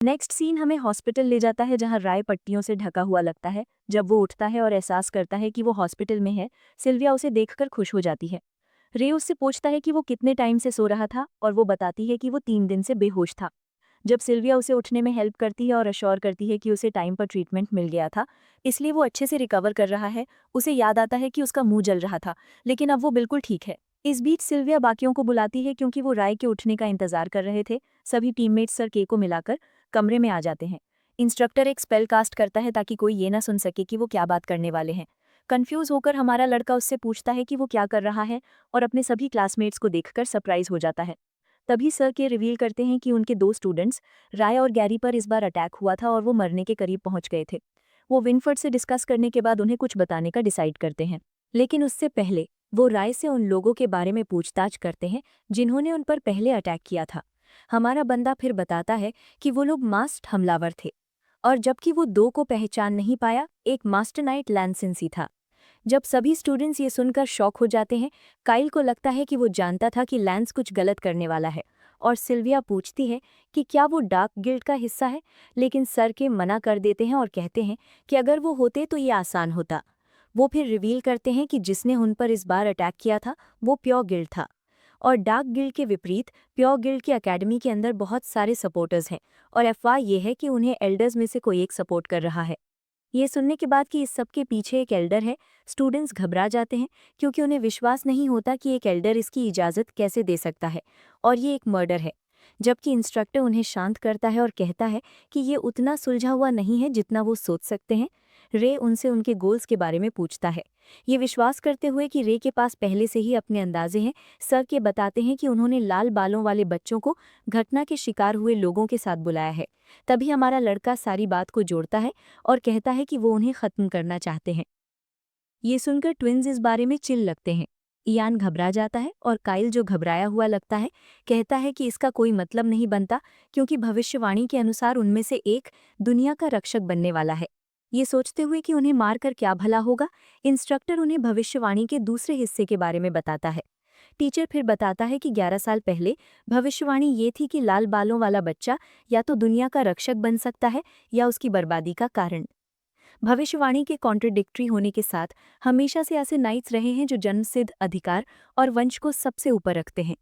Next scene हमें hospital ले जाता है जहां राय पट्टियों से ढका हुआ लगता है। जब वो उठता है और एहसास करता है कि वो हॉस्पिटल में है, सिल्विया उसे देखकर खुश हो जाती है। रे उससे पूछता है कि वो कितने टाइम से सो रहा था और वो बताती है कि वो 3 दिन से बेहोश था। जब सिल्विया उसे उठने में हेल्प करती है और अश्योर करती है कि उसे टाइम पर ट्रीटमेंट मिल गया था, इसलिए वो अच्छे से रिकवर कर रहा है, उसे याद आता है कि उसका मुंह जल रहा था, लेकिन अब वो बिल्कुल ठीक है। इस बीच सिल्विया बाकियों को बुलाती है क्योंकि वो राय के उठने का इंतजार कर रहे थे। सभी टीममेट्स सर के को मिलाकर कमरे में आ जाते हैं। इंस्ट्रक्टर एक स्पेल कास्ट करता है ताकि कोई ये ना सुन सके कि वो क्या बात करने वाले हैं। कंफ्यूज होकर हमारा लड़का उससे पूछता है कि वो क्या कर रहा है और अपने सभी क्लासमेट्स को देखकर सरप्राइज हो जाता है। तभी सर के रिवील करते हैं कि उनके 2 स्टूडेंट्स राय और गैरी पर इस बार अटैक हुआ था और वो मरने के करीब पहुंच गए थे। वो विनफर्ड से डिस्कस करने के बाद उन्हें कुछ बताने का डिसाइड करते हैं, लेकिन उससे पहले वो राय से उन लोगों के बारे में पूछताछ करते हैं जिन्होंने उन पर पहले अटैक किया था। हमारा बंदा फिर बताता है कि वो लोग मास्ड हमलावर थे और जबकि वो 2 को पहचान नहीं पाया, एक मास्टरनाइट लैंसेंसी था। जब सभी स्टूडेंट्स ये सुनकर शॉक हो जाते हैं, काइल को लगता है कि वो जानता था कि लैंस कुछ गलत करने वाला है और सिल्विया पूछती है कि क्या वो डार्क गिल्ड का हिस्सा है, लेकिन सर के मना कर देते हैं और कहते हैं कि अगर वो होते तो ये आसान होता। वो फिर रिवील करते हैं कि जिसने उन पर इस बार अटैक किया था वो प्योर गिल्ड था और डार्क गिल्ड के विपरीत प्योर गिल्ड की एकेडमी के अंदर बहुत सारे सपोर्टर्स हैं और अफवाह ये है कि उन्हें एल्डर्स में से कोई एक सपोर्ट कर रहा है। ये सुनने के बाद कि इस सब के पीछे एक एल्डर है, स्टूडेंट्स घबरा जाते हैं क्योंकि उन्हें विश्वास नहीं होता कि एक एल्डर इसकी इजाज़त कैसे दे सकता है और ये एक मर्डर है। जबकि इंस्ट्रक्टर उन्हें शांत करता है और कहता है कि ये उतना सुलझा हुआ नहीं है जितना वो सोच सकते हैं। रे उनसे उनके गोल्स के बारे में पूछता है, ये विश्वास करते हुए कि रे के पास पहले से ही अपने अंदाजे हैं। सर के बताते हैं कि उन्होंने लाल बालों वाले बच्चों को घटना के शिकार हुए लोगों के साथ बुलाया है। तभी हमारा लड़का सारी बात को जोड़ता है और कहता है कि वो उन्हें खत्म करना चाहते हैं। ये सुनकर ट्विन्स इस बारे में चिल लगते हैं। इयान घबरा जाता है और काइल, जो घबराया हुआ लगता है, कहता है कि इसका कोई मतलब नहीं बनता क्योंकि भविष्यवाणी के अनुसार उनमें से एक दुनिया का रक्षक बनने वाला है। ये सोचते हुए कि उन्हें मारकर क्या भला होगा, इंस्ट्रक्टर उन्हें भविष्यवाणी के दूसरे हिस्से के बारे में बताता है। टीचर फिर बताता है कि 11 साल पहले भविष्यवाणी ये थी कि लाल बालों वाला बच्चा या तो दुनिया का रक्षक बन सकता है या उसकी बर्बादी का कारण। भविष्यवाणी के कॉन्ट्रडिक्टरी होने के साथ हमेशा से ऐसे नाइट्स रहे हैं जो जन्मसिद्ध अधिकार और वंश को सबसे ऊपर रखते हैं।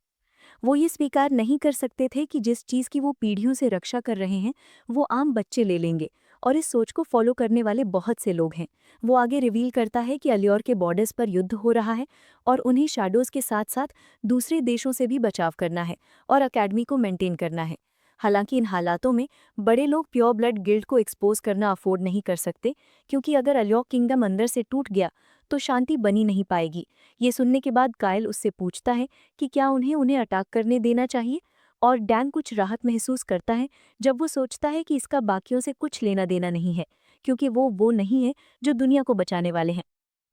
वो ये स्वीकार नहीं कर सकते थे कि जिस चीज़ की वो पीढ़ियों से रक्षा कर रहे हैं वो आम बच्चे ले लेंगे, और इस सोच को फॉलो करने वाले बहुत से लोग हैं। वो आगे रिवील करता है कि अल्योर के बॉर्डर्स पर युद्ध हो रहा है और उन्हें शैडोज़ के साथ साथ दूसरे देशों से भी बचाव करना है और अकेडमी को मेंटेन करना है। हालांकि इन हालातों में बड़े लोग प्योर ब्लड गिल्ड को एक्सपोज करना अफोर्ड नहीं कर सकते, क्योंकि अगर अल्योर किंगडम अंदर से टूट गया तो शांति बनी नहीं पाएगी। ये सुनने के बाद काइल उससे पूछता है कि क्या उन्हें उन्हें अटैक करने देना चाहिए, और डैन कुछ राहत महसूस करता है जब वो सोचता है कि इसका बाकियों से कुछ लेना देना नहीं है, क्योंकि वो नहीं है जो दुनिया को बचाने वाले हैं।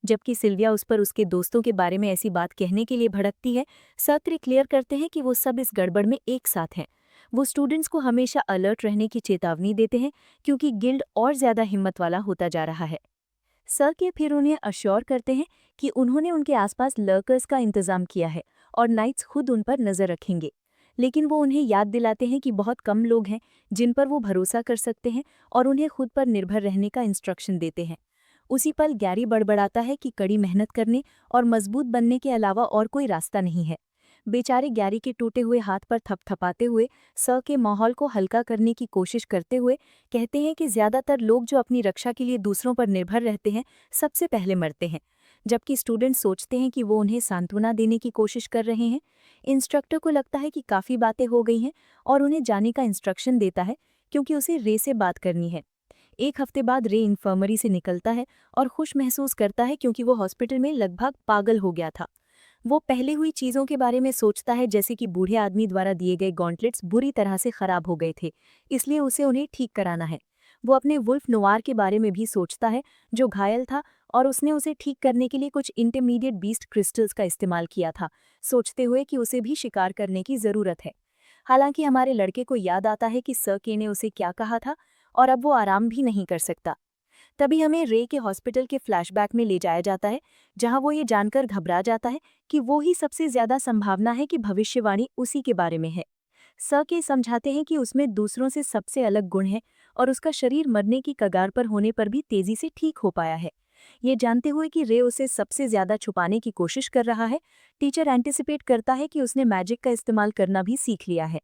जबकि सिल्विया उस पर उसके दोस्तों के बारे में ऐसी बात कहने के लिए भड़कती है, सत्र क्लियर करते हैं कि वो सब इस गड़बड़ में एक साथ हैं। वो स्टूडेंट्स को हमेशा अलर्ट रहने की चेतावनी देते हैं क्योंकि गिल्ड और ज्यादा हिम्मत वाला होता जा रहा है। सर के फिर उन्हें अश्योर करते हैं कि उन्होंने उनके आसपास लर्कर्स का इंतजाम किया है और नाइट्स खुद उन पर नजर रखेंगे, लेकिन वो उन्हें याद दिलाते हैं कि बहुत कम लोग हैं जिन पर वो भरोसा कर सकते हैं और उन्हें खुद पर निर्भर रहने का इंस्ट्रक्शन देते हैं। उसी पल गैरी बड़बड़ाता है कि कड़ी मेहनत करने और मजबूत बनने के अलावा और कोई रास्ता नहीं है। बेचारे गैरी के टूटे हुए हाथ पर थपथपाते हुए सर के माहौल को हल्का करने की कोशिश करते हुए कहते हैं कि ज्यादातर लोग जो अपनी रक्षा के लिए दूसरों पर निर्भर रहते हैं सबसे पहले मरते हैं, जबकि स्टूडेंट्स सोचते हैं कि वो उन्हें सांत्वना देने की कोशिश कर रहे हैं। इंस्ट्रक्टर को लगता है कि काफ़ी बातें हो गई हैं और उन्हें जाने का इंस्ट्रक्शन देता है क्योंकि उसे रे से बात करनी है। एक हफ्ते बाद रे इन्फर्मरी से निकलता है और खुश महसूस करता है क्योंकि वो हॉस्पिटल में लगभग पागल हो गया था। वो पहले हुई चीज़ों के बारे में सोचता है, जैसे कि बूढ़े आदमी द्वारा दिए गए गॉन्टलेट्स बुरी तरह से खराब हो गए थे, इसलिए उसे उन्हें ठीक कराना है। वो अपने वुल्फ नोवार के बारे में भी सोचता है जो घायल था और उसने उसे ठीक करने के लिए कुछ इंटरमीडिएट बीस्ट क्रिस्टल्स का इस्तेमाल किया था, सोचते हुए कि उसे भी शिकार करने की ज़रूरत है। हालांकि हमारे लड़के को याद आता है कि सर के ने उसे क्या कहा था और अब वो आराम भी नहीं कर सकता। तभी हमें रे के हॉस्पिटल के फ्लैशबैक में ले जाया जाता है, जहां वो ये जानकर घबरा जाता है कि वो ही सबसे ज्यादा संभावना है कि भविष्यवाणी उसी के बारे में है। के समझाते हैं कि उसमें दूसरों से सबसे अलग गुण है और उसका शरीर मरने की कगार पर होने पर भी तेजी से ठीक हो पाया है। ये जानते हुए कि रे उसे सबसे ज्यादा छुपाने की कोशिश कर रहा है, टीचर एंटिसिपेट करता है कि उसने मैजिक का इस्तेमाल करना भी सीख लिया है।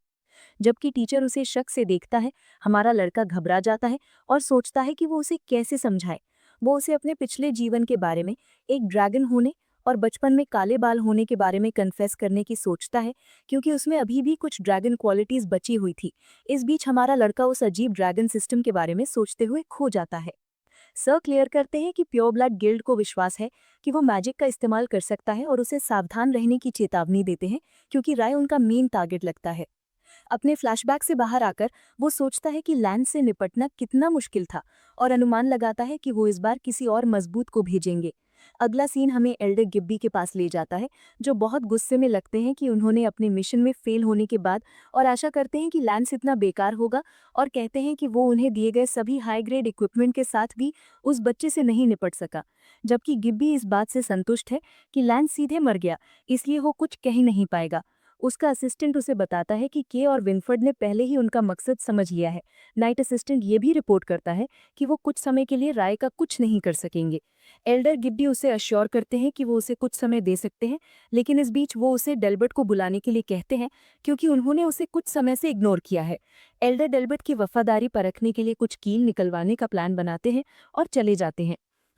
जबकि टीचर उसे शक से देखता है, हमारा लड़का घबरा जाता है और सोचता है कि वो उसे कैसे समझाए। वो उसे अपने पिछले जीवन के बारे में, एक ड्रैगन होने और बचपन में काले बाल होने के बारे में कन्फेस करने की सोचता है, क्योंकि उसमें अभी भी कुछ ड्रैगन क्वालिटीज बची हुई थी। इस बीच हमारा लड़का उस अजीब ड्रैगन सिस्टम के बारे में सोचते हुए खो जाता है। सर क्लियर करते हैं कि प्योर ब्लड गिल्ड को विश्वास है कि वो मैजिक का इस्तेमाल कर सकता है और उसे सावधान रहने की चेतावनी देते हैं, क्योंकि राय उनका मेन टारगेट लगता है। अपने फ्लैशबैक से बाहर आकर वो सोचता है कि लैंस से निपटना कितना मुश्किल था और अनुमान लगाता है कि वो इस बार किसी और मजबूत को भेजेंगे। अगला सीन हमें एल्डर गिब्बी के पास ले जाता है, जो बहुत गुस्से में लगते हैं कि उन्होंने अपने मिशन में फेल होने के बाद, और आशा करते हैं कि लैंस इतना बेकार होगा, और कहते हैं कि वो उन्हें दिए गए सभी हाई ग्रेड इक्विपमेंट के साथ भी उस बच्चे से नहीं निपट सका। जबकि गिब्बी इस बात से संतुष्ट है कि लैंस सीधे मर गया, इसलिए वो कुछ कह ही नहीं पाएगा। उसका असिस्टेंट उसे बताता है कि के और विनफर्ड ने पहले ही उनका मकसद समझ लिया है। नाइट असिस्टेंट ये भी रिपोर्ट करता है कि वो कुछ समय के लिए राय का कुछ नहीं कर सकेंगे। एल्डर गिब्बी उसे अश्योर करते हैं कि वो उसे कुछ समय दे सकते हैं, लेकिन इस बीच वो उसे डेल्बर्ट को बुलाने के लिए कहते हैं, क्योंकि उन्होंने उसे कुछ समय से इग्नोर किया है। एल्डर डेल्बर्ट की वफादारी परखने के लिए कुछ कील निकलवाने का प्लान बनाते हैं और चले जाते हैं।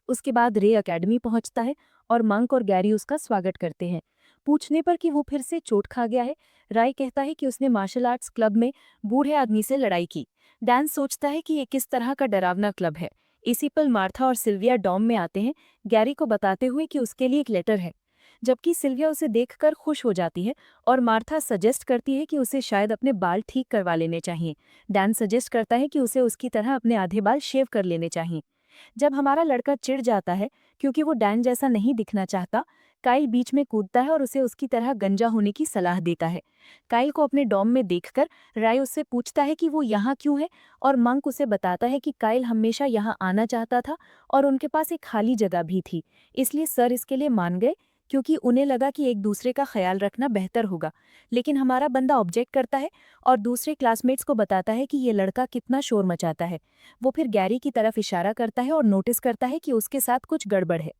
उसके बाद रे अकेडमी पहुंचता है और मंक और गैरी उसका स्वागत करते हैं। पूछने पर कि वो फिर से चोट खा गया है, राय कहता है कि उसने मार्शल आर्ट्स क्लब में बूढ़े आदमी से लड़ाई की। डैन सोचता है कि ये किस तरह का डरावना क्लब है। इसी पल मार्था और सिल्विया डॉम में आते हैं, गैरी को बताते हुए कि उसके लिए एक लेटर है। जबकि सिल्विया उसे देखकर खुश हो जाती है और मार्था सजेस्ट करती है कि उसे शायद अपने बाल ठीक करवा लेने चाहिए। डैन सजेस्ट करता है कि उसे उसकी तरह अपने आधे बाल शेव कर लेने चाहिए। जब हमारा लड़का चिढ़ जाता है, क्योंकि वो डैन जैसा नहीं दिखना चाहता, काइल बीच में कूदता है और उसे उसकी तरह गंजा होने की सलाह देता है। काइल को अपने डॉम में देखकर राय उससे पूछता है कि वो यहाँ क्यों है, और मंक उसे बताता है कि काइल हमेशा यहाँ आना चाहता था और उनके पास एक खाली जगह भी थी, इसलिए सर इसके लिए मान गए, क्योंकि उन्हें लगा कि एक दूसरे का ख्याल रखना बेहतर होगा। लेकिन हमारा बंदा ऑब्जेक्ट करता है और दूसरे क्लासमेट्स को बताता है कि ये लड़का कितना शोर मचाता है। वो फिर गैरी की तरफ इशारा करता है और नोटिस करता है कि उसके साथ कुछ गड़बड़ है।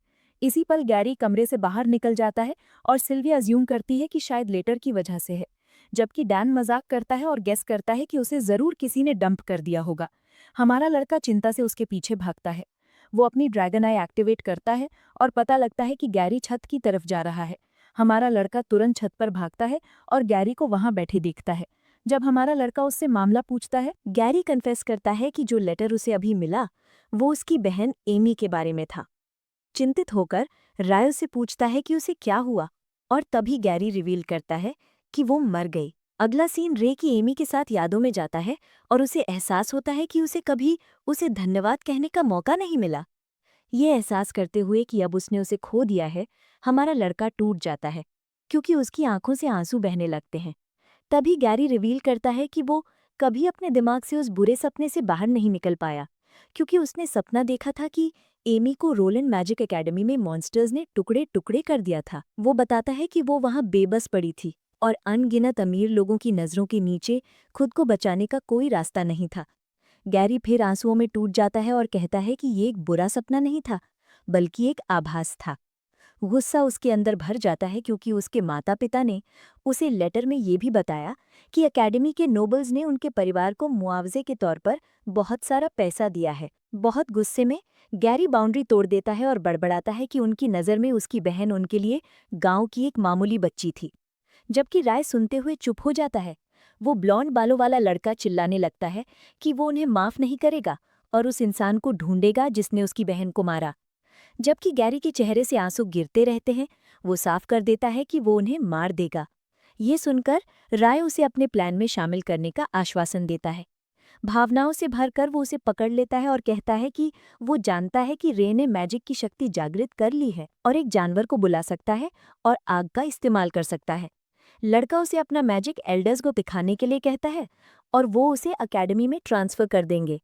इसी पल गैरी कमरे से बाहर निकल जाता है और सिल्विया अज्यूम करती है कि शायद लेटर की वजह से है, जबकि डैन मजाक करता है और गेस करता है कि उसे जरूर किसी ने डंप कर दिया होगा। हमारा लड़का चिंता से उसके पीछे भागता है। वो अपनी ड्रैगन आई एक्टिवेट करता है और पता लगता है कि गैरी छत की तरफ जा रहा है। हमारा लड़का तुरंत छत पर भागता है और गैरी को वहां बैठे देखता है। जब हमारा लड़का उससे मामला पूछता है, गैरी कन्फेस करता है कि जो लेटर उसे अभी मिला वो उसकी बहन एमी के बारे में था। चिंतित होकर राय उससे पूछता है कि उसे क्या हुआ, और तभी गैरी रिवील करता है कि वो मर गई। अगला सीन रे की एमी के साथ यादों में जाता है और उसे एहसास होता है कि उसे कभी उसे धन्यवाद कहने का मौका नहीं मिला। ये एहसास करते हुए कि अब उसने उसे खो दिया है, हमारा लड़का टूट जाता है, क्योंकि उसकी आंखों से आंसू बहने लगते हैं। तभी गैरी रिवील करता है कि वो कभी अपने दिमाग से उस बुरे सपने से बाहर नहीं निकल पाया, क्योंकि उसने सपना देखा था कि एमी को रोलन मैजिक एकेडमी में मॉन्स्टर्स ने टुकड़े टुकड़े कर दिया था। वो बताता है कि वो वहां बेबस पड़ी थी और अनगिनत अमीर लोगों की नजरों के नीचे खुद को बचाने का कोई रास्ता नहीं था। गैरी फिर आंसुओं में टूट जाता है और कहता है कि ये एक बुरा सपना नहीं था, बल्कि एक आभास था। गुस्सा उसके अंदर भर जाता है, क्योंकि उसके माता पिता ने उसे लेटर में ये भी बताया कि एकेडमी के नोबल्स ने उनके परिवार को मुआवजे के तौर पर बहुत सारा पैसा दिया है। बहुत गुस्से में गैरी बाउंड्री तोड़ देता है और बड़बड़ाता है कि उनकी नज़र में उसकी बहन उनके लिए गांव की एक मामूली बच्ची थी। जबकि राय सुनते हुए चुप हो जाता है। वो ब्लॉन्ड बालों वाला लड़का चिल्लाने लगता है कि वो उन्हें माफ नहीं करेगा और उस इंसान को ढूंढेगा जिसने उसकी बहन को मारा। जबकि गैरी के चेहरे से आंसू गिरते रहते हैं, वो साफ कर देता है कि वो उन्हें मार देगा। ये सुनकर राय उसे अपने प्लान में शामिल करने का आश्वासन देता है। भावनाओं से भरकर वो उसे पकड़ लेता है और कहता है कि वो जानता है कि रे ने मैजिक की शक्ति जागृत कर ली है और एक जानवर को बुला सकता है और आग का इस्तेमाल कर सकता है। लड़का उसे अपना मैजिक एल्डर्स को दिखाने के लिए कहता है और वो उसे अकेडमी में ट्रांसफर कर देंगे।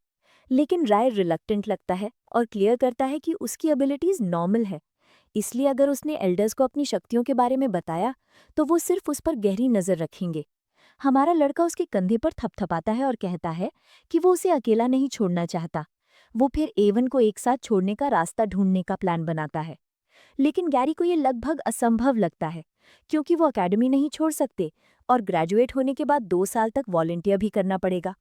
लेकिन राय रिलक्टेंट लगता है और क्लियर करता है कि उसकी एबिलिटीज नॉर्मल है, इसलिए अगर उसने एल्डर्स को अपनी शक्तियों के बारे में बताया तो वो सिर्फ उस पर गहरी नजर रखेंगे। हमारा लड़का उसके कंधे पर थपथपाता है और कहता है कि वो उसे अकेला नहीं छोड़ना चाहता। वो फिर एवन को एक साथ छोड़ने का रास्ता ढूंढने का प्लान बनाता है। लेकिन गैरी को ये लगभग असंभव लगता है, क्योंकि वो अकेडमी नहीं छोड़ सकते और ग्रेजुएट होने के बाद 2 साल तक वॉलंटियर भी करना पड़ेगा।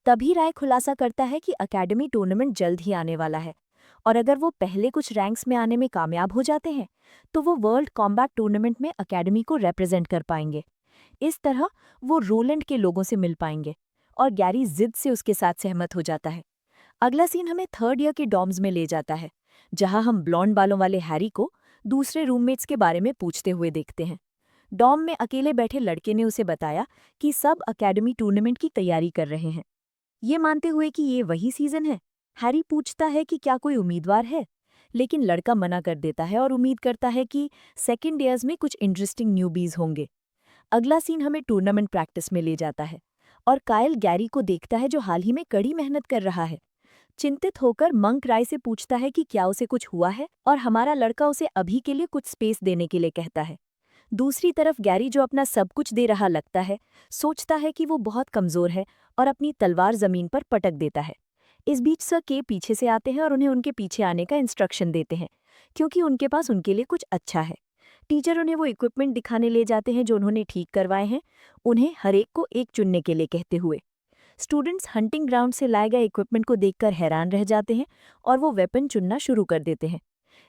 तभी राय खुलासा करता है कि अकेडमी टूर्नामेंट जल्द ही आने वाला है, और अगर वो पहले कुछ रैंक्स में आने में कामयाब हो जाते हैं तो वो वर्ल्ड कॉम्बैट टूर्नामेंट में अकेडमी को रिप्रेजेंट कर पाएंगे। इस तरह वो रोलैंड के लोगों से मिल पाएंगे, और गैरी जिद से उसके साथ सहमत हो जाता है। अगला सीन हमें थर्ड ईयर के डॉर्म्स में ले जाता है, जहां हम ब्लॉन्ड बालों वाले हैरी को दूसरे रूममेट्स के बारे में पूछते हुए देखते हैं। डॉर्म में अकेले बैठे लड़के ने उसे बताया कि सब अकेडमी टूर्नामेंट की तैयारी कर रहे हैं। ये मानते हुए कि ये वही सीजन है, हैरी पूछता है कि क्या कोई उम्मीदवार है, लेकिन लड़का मना कर देता है और उम्मीद करता है कि सेकेंड ईयर्स में कुछ इंटरेस्टिंग न्यूबीज होंगे। अगला सीन हमें टूर्नामेंट प्रैक्टिस में ले जाता है, और कायल गैरी को देखता है जो हाल ही में कड़ी मेहनत कर रहा है। चिंतित होकर मंक राय से पूछता है कि क्या उसे कुछ हुआ है, और हमारा लड़का उसे अभी के लिए कुछ स्पेस देने के लिए कहता है। दूसरी तरफ गैरी, जो अपना सब कुछ दे रहा लगता है, सोचता है कि वो बहुत कमजोर है और अपनी तलवार जमीन पर पटक देता है। इस बीच सर के पीछे से आते हैं और उन्हें उनके पीछे आने का इंस्ट्रक्शन देते हैं, क्योंकि उनके पास उनके लिए कुछ अच्छा है। टीचर उन्हें वो इक्विपमेंट दिखाने ले जाते हैं जो उन्होंने ठीक करवाए हैं, उन्हें हर एक को एक चुनने के लिए कहते हुए। स्टूडेंट्स हंटिंग ग्राउंड से लाए गए इक्विपमेंट को देखकर हैरान रह जाते हैं और वो वेपन चुनना शुरू कर देते हैं,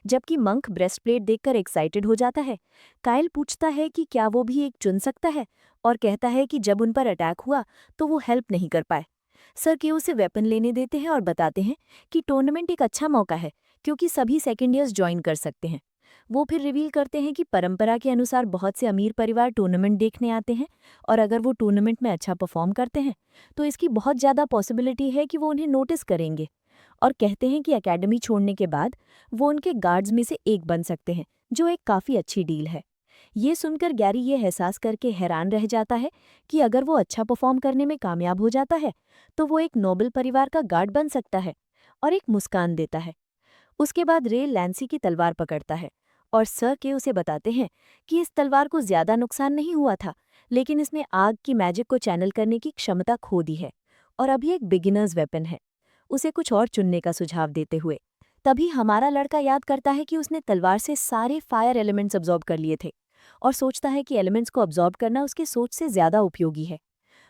जबकि मंक ब्रेस्टप्लेट देखकर एक्साइटेड हो जाता है। काइल पूछता है कि क्या वो भी एक चुन सकता है, और कहता है कि जब उन पर अटैक हुआ तो वो हेल्प नहीं कर पाए। सर के उसे वेपन लेने देते हैं और बताते हैं कि टूर्नामेंट एक अच्छा मौका है, क्योंकि सभी सेकेंड ईयर्स ज्वाइन कर सकते हैं। वो फिर रिवील करते हैं कि परंपरा के अनुसार बहुत से अमीर परिवार टूर्नामेंट देखने आते हैं, और अगर वो टूर्नामेंट में अच्छा परफॉर्म करते हैं तो इसकी बहुत ज़्यादा पॉसिबिलिटी है कि वो उन्हें नोटिस करेंगे, और कहते हैं कि एकेडमी छोड़ने के बाद वो उनके गार्ड्स में से एक बन सकते हैं, जो एक काफ़ी अच्छी डील है। ये सुनकर गैरी ये एहसास करके हैरान रह जाता है कि अगर वो अच्छा परफॉर्म करने में कामयाब हो जाता है तो वो एक नोबल परिवार का गार्ड बन सकता है, और एक मुस्कान देता है। उसके बाद रे लैंसी की तलवार पकड़ता है, और सर के उसे बताते हैं कि इस तलवार को ज्यादा नुकसान नहीं हुआ था, लेकिन इसने आग की मैजिक को चैनल करने की क्षमता खो दी है, और अभी एक बिगिनर्स वेपन है। उसे कुछ और चुनने का सुझाव देते हुए तभी हमारा लड़का याद करता है कि उसने तलवार से सारे फायर एलिमेंट्स अब्जॉर्ब कर लिए थे, और सोचता है कि एलिमेंट्स को अब्जॉर्ब करना उसकी सोच से ज्यादा उपयोगी है।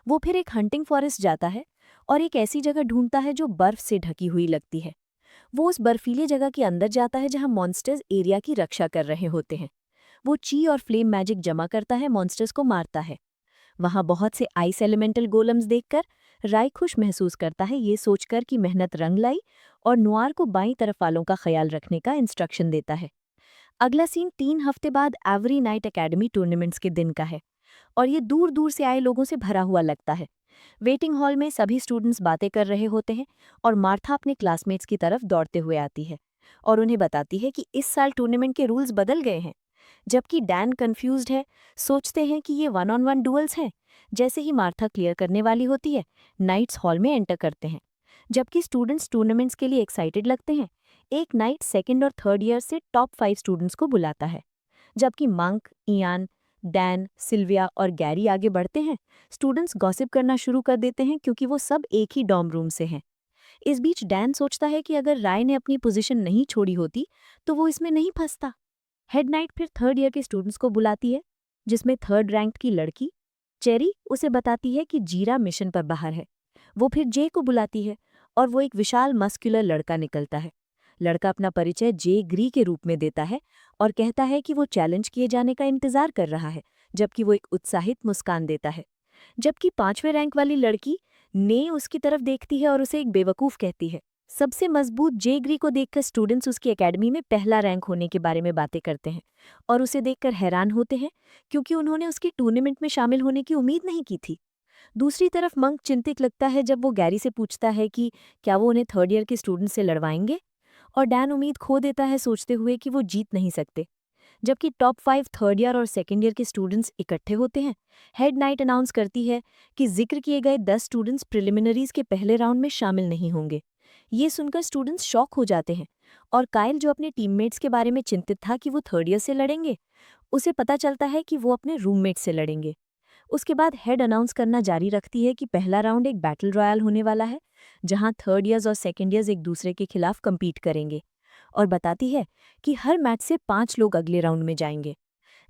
वो फिर एक हंटिंग फॉरेस्ट जाता है और एक ऐसी जगह ढूंढता है जो बर्फ से ढकी हुई लगती है। वो उस बर्फीले जगह के अंदर जाता है जहां मॉन्स्टर्स एरिया की रक्षा कर रहे होते हैं। वो ची और फ्लेम मैजिक जमा करता है, मॉन्स्टर्स को मारता है। वहां बहुत से आइस एलिमेंटल गोलम्स देखकर राय खुश महसूस करता है, ये सोचकर कि मेहनत रंग लाई, और नुआर को बाईं तरफ वालों का ख्याल रखने का इंस्ट्रक्शन देता है। अगला सीन 3 हफ्ते बाद एवरी नाइट एकेडमी टूर्नामेंट्स के दिन का है, और ये दूर दूर से आए लोगों से भरा हुआ लगता है। वेटिंग हॉल में सभी स्टूडेंट्स बातें कर रहे होते हैं, और मार्था अपने क्लासमेट्स की तरफ दौड़ते हुए आती है और उन्हें बताती है कि इस साल टूर्नामेंट के रूल्स बदल गए हैं। जबकि डैन कंफ्यूज्ड है, सोचते हैं कि ये 1-on-1 डुअल्स हैं। जैसे ही मार्था क्लियर करने वाली होती है, नाइट्स हॉल में एंटर करते हैं। जबकि स्टूडेंट्स टूर्नामेंट्स के लिए एक्साइटेड लगते हैं, एक नाइट सेकेंड और थर्ड ईयर से टॉप 5 स्टूडेंट्स को बुलाता है। जबकि मंक, इयान, डैन, सिल्विया और गैरी आगे बढ़ते हैं, स्टूडेंट्स गॉसिप करना शुरू कर देते हैं, क्योंकि वो सब एक ही डॉर्म रूम से हैं। इस बीच डैन सोचता है कि अगर राय ने अपनी पोजीशन नहीं छोड़ी होती तो वो इसमें नहीं फंसता। हेड नाइट फिर थर्ड ईयर के स्टूडेंट्स को बुलाती है, जिसमें थर्ड रैंक की लड़की चेरी उसे बताती है कि जीरा मिशन पर बाहर है। वो फिर जे को बुलाती है, और वो एक विशाल मस्कुलर लड़का निकलता है। लड़का अपना परिचय जे ग्री के रूप में देता है और कहता है कि वो चैलेंज किए जाने का इंतजार कर रहा है, जबकि वो एक उत्साहित मुस्कान देता है। जबकि 5वें रैंक वाली लड़की ने उसकी तरफ देखती है और उसे एक बेवकूफ़ कहती है। सबसे मजबूत जे ग्री को देखकर स्टूडेंट्स उसकी एकेडमी में पहला रैंक होने के बारे में बातें करते हैं, और उसे देखकर हैरान होते हैं, क्योंकि उन्होंने उसके टूर्नामेंट में शामिल होने की उम्मीद नहीं की थी। दूसरी तरफ मंक चिंतित लगता है जब वो गैरी से पूछता है कि क्या वो उन्हें थर्ड ईयर के स्टूडेंट से लड़वाएंगे, और डैन उम्मीद खो देता है, सोचते हुए कि वो जीत नहीं सकते। जबकि टॉप 5 थर्ड ईयर और सेकेंड ईयर के स्टूडेंट्स इकट्ठे होते हैं, हेड नाइट अनाउंस करती है कि जिक्र किए गए 10 स्टूडेंट्स प्रिलिमिनरीज के पहले राउंड में शामिल नहीं होंगे। ये सुनकर स्टूडेंट्स शॉक हो जाते हैं, और काइल, जो अपने टीममेट्स के बारे में चिंतित था कि वो थर्ड ईयर से लड़ेंगे, उसे पता चलता है कि वो अपने रूममेट से लड़ेंगे। उसके बाद हेड अनाउंस करना जारी रखती है कि पहला राउंड एक बैटल रॉयल होने वाला है, जहां थर्ड ईयर्स और सेकेंड ईयर्स एक दूसरे के खिलाफ compete करेंगे, और बताती है कि हर मैच से 5 लोग अगले राउंड में जाएंगे।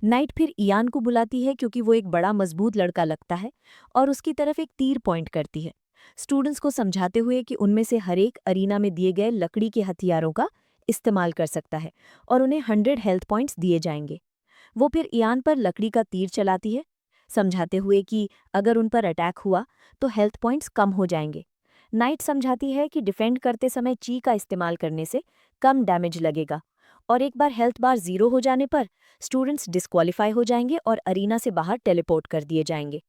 नाइट फिर इयान को बुलाती है क्योंकि वो एक बड़ा मजबूत लड़का लगता है, और उसकी तरफ एक तीर पॉइंट करती है, स्टूडेंट्स को समझाते हुए कि उनमें से हर एक अरीना में दिए गए लकड़ी के हथियारों का इस्तेमाल कर सकता है और उन्हें 100 हेल्थ पॉइंट्स दिए जाएंगे। वो फिर इयान पर लकड़ी का तीर चलाती है, समझाते हुए कि अगर उन पर अटैक हुआ तो हेल्थ पॉइंट्स कम हो जाएंगे। नाइट समझाती है कि डिफेंड करते समय ची का इस्तेमाल करने से कम डैमेज लगेगा, और एक बार हेल्थ बार 0 हो जाने पर स्टूडेंट्स डिस्क्वालीफाई हो जाएंगे और अरीना से बाहर टेलीपोर्ट कर दिए जाएंगे।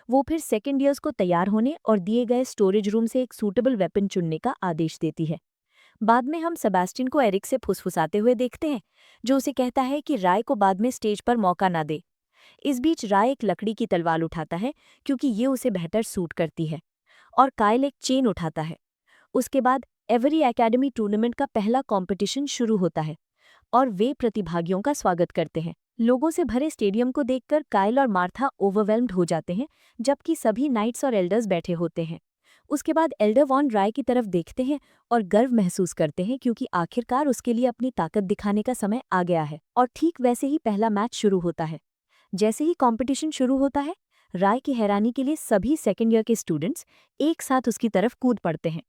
वो फिर सेकेंड ईयर्स को तैयार होने और दिए गए स्टोरेज रूम से एक सूटेबल वेपन चुनने का आदेश देती है। बाद में हम सेबेस्टियन को एरिक से फुसफुसाते हुए देखते हैं, जो उसे कहता है कि राय को बाद में स्टेज पर मौका ना दे। इस बीच राय एक लकड़ी की तलवार उठाता है क्योंकि ये उसे बेहतर सूट करती है, और कायल एक चेन उठाता है। उसके बाद एवरी एकेडमी टूर्नामेंट का पहला कंपटीशन शुरू होता है और वे प्रतिभागियों का स्वागत करते हैं। लोगों से भरे स्टेडियम को देखकर कायल और मार्था ओवरवेल्म्ड हो जाते हैं, जबकि सभी नाइट्स और एल्डर्स बैठे होते हैं। उसके बाद एल्डर वॉन राय की तरफ देखते हैं और गर्व महसूस करते हैं क्योंकि आखिरकार उसके लिए अपनी ताकत दिखाने का समय आ गया है। और ठीक वैसे ही पहला मैच शुरू होता है। जैसे ही कंपटीशन शुरू होता है, राय की हैरानी के लिए सभी सेकेंड ईयर के स्टूडेंट्स एक साथ उसकी तरफ कूद पड़ते हैं।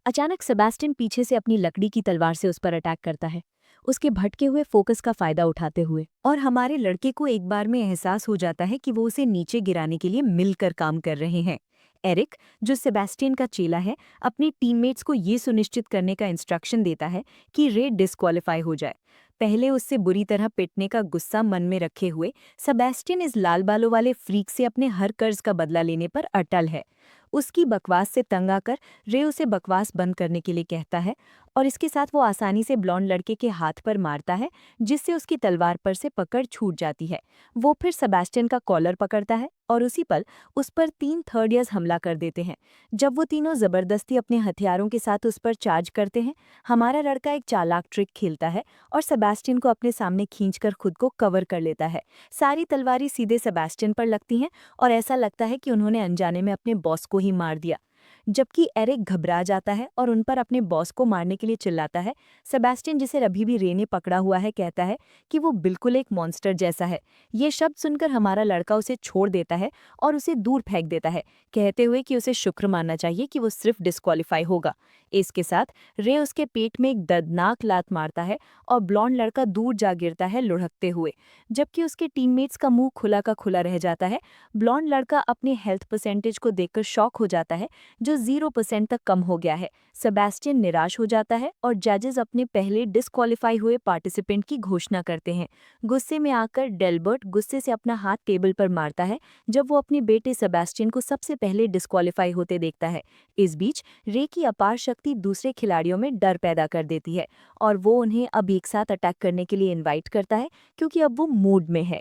अचानक सेबेस्टियन पीछे से अपनी लकड़ी की तलवार से उस पर अटैक करता है, उसके भटके हुए फोकस का फायदा उठाते हुए, और हमारे लड़के को एक बार में एहसास हो जाता है कि वो उसे नीचे गिराने के लिए मिलकर काम कर रहे हैं। एरिक, जो सेबेस्टियन का चेला है, अपनी टीममेट्स को ये सुनिश्चित करने का इंस्ट्रक्शन देता है कि रे डिस्क्वालीफाई हो जाए। पहले उससे बुरी तरह पिटने का गुस्सा मन में रखे हुए सेबेस्टियन इस लाल बालों वाले फ्रीक से अपने हर कर्ज का बदला लेने पर अटल है। उसकी बकवास से तंग आकर रे उसे बकवास बंद करने के लिए कहता है, और इसके साथ वो आसानी से ब्लॉन्ड लड़के के हाथ पर मारता है, जिससे उसकी तलवार पर से पकड़ छूट जाती है। वो फिर सेबेस्टियन का कॉलर पकड़ता है और उसी पल उस पर 3 थर्ड ईयर्स हमला कर देते हैं। जब वो तीनों जबरदस्ती अपने हथियारों के साथ उस पर चार्ज करते हैं, हमारा लड़का एक चालाक ट्रिक खेलता है और सेबेस्टियन को अपने सामने खींचकर खुद को कवर कर लेता है। सारी तलवारें सीधे सेबेस्टियन पर लगती हैं और ऐसा लगता है कि उन्होंने अनजाने में अपने बॉस को ही मार दिया। जबकि एरिक घबरा जाता है और उन पर अपने बॉस को मारने के लिए चिल्लाता है। सेबेस्टियन, जिसे अभी भी रे ने पकड़ा हुआ है, कहता है कि वो बिल्कुल एक मॉन्स्टर जैसा है। ये शब्द सुनकर हमारा लड़का उसे छोड़ देता है और उसे दूर फेंक देता है, कहते हुए कि उसे शुक्र मानना चाहिए कि वो सिर्फ डिस्क्वालीफाई होगा। इसके साथ रे उसके पेट में एक दर्दनाक लात मारता है और ब्लॉन्ड लड़का दूर जा गिरता है लुढ़कते हुए, जबकि उसके टीममेट्स का मुंह खुला का खुला रह जाता है। ब्लॉन्ड लड़का अपने हेल्थ परसेंटेज को देखकर शॉक हो जाता है, जो 0% तक कम हो गया है। सेबेस्टियन निराश हो जाता है और जजेस अपने पहले डिस्क्वालीफाई हुए पार्टिसिपेंट की घोषणा करते हैं। गुस्से में आकर डेल्बर्ट गुस्से से अपना हाथ टेबल पर मारता है जब वो अपने बेटे सेबेस्टियन को सबसे पहले डिस्क्वालीफाई होते देखता है। इस बीच रे की अपार शक्ति दूसरे खिलाड़ियों में डर पैदा कर देती है और वो उन्हें अब एक साथ अटैक करने के लिए इनवाइट करता है क्योंकि अब वो मूड में है।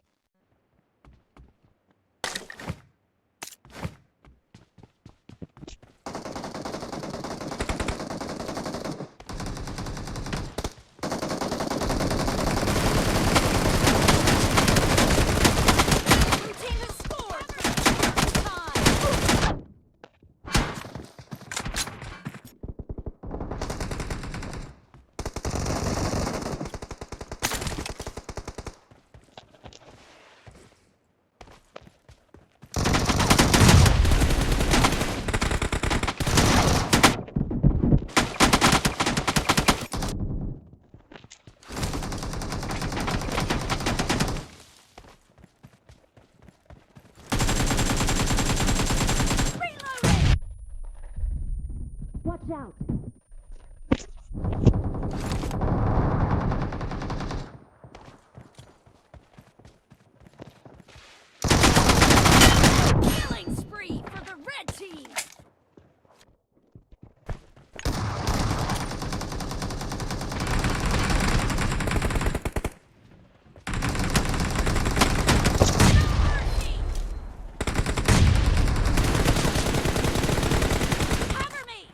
Blue team has scored for the first time. Reloading. Watch out! Killing spree for the red team. Cover me.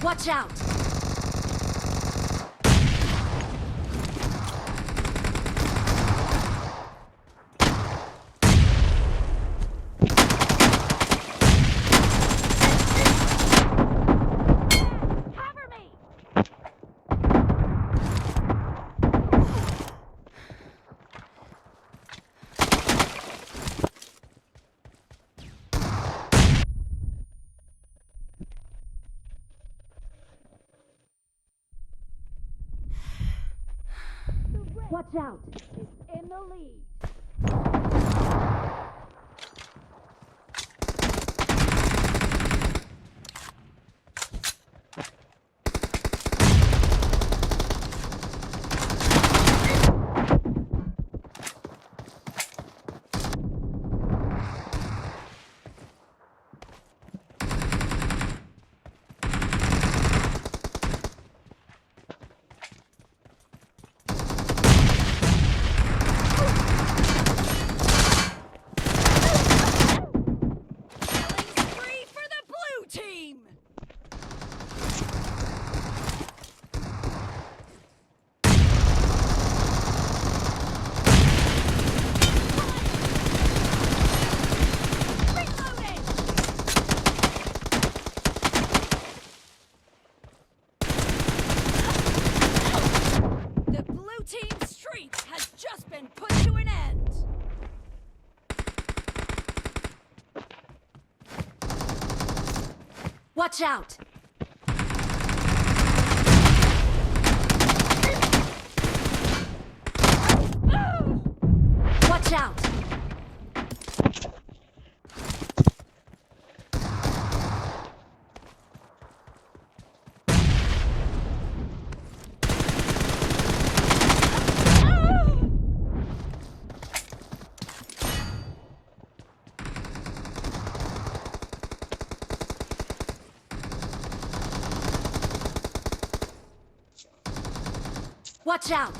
Watch out! Cover me! Watch out! Is in the lead. Killing spree for the blue team! Reloading! The blue team's streak has just been put to an end. Watch out! Watch out! Watch out!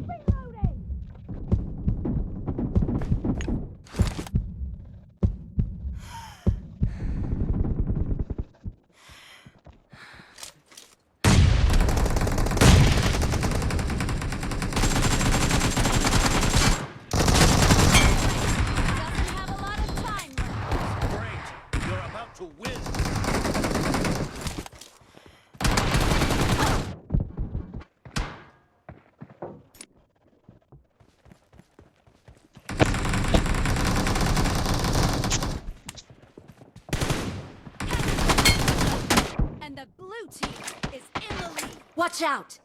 Reloading! Doesn't have a lot of time left. Great! You're about to win! And the blue team is in the lead. Watch out!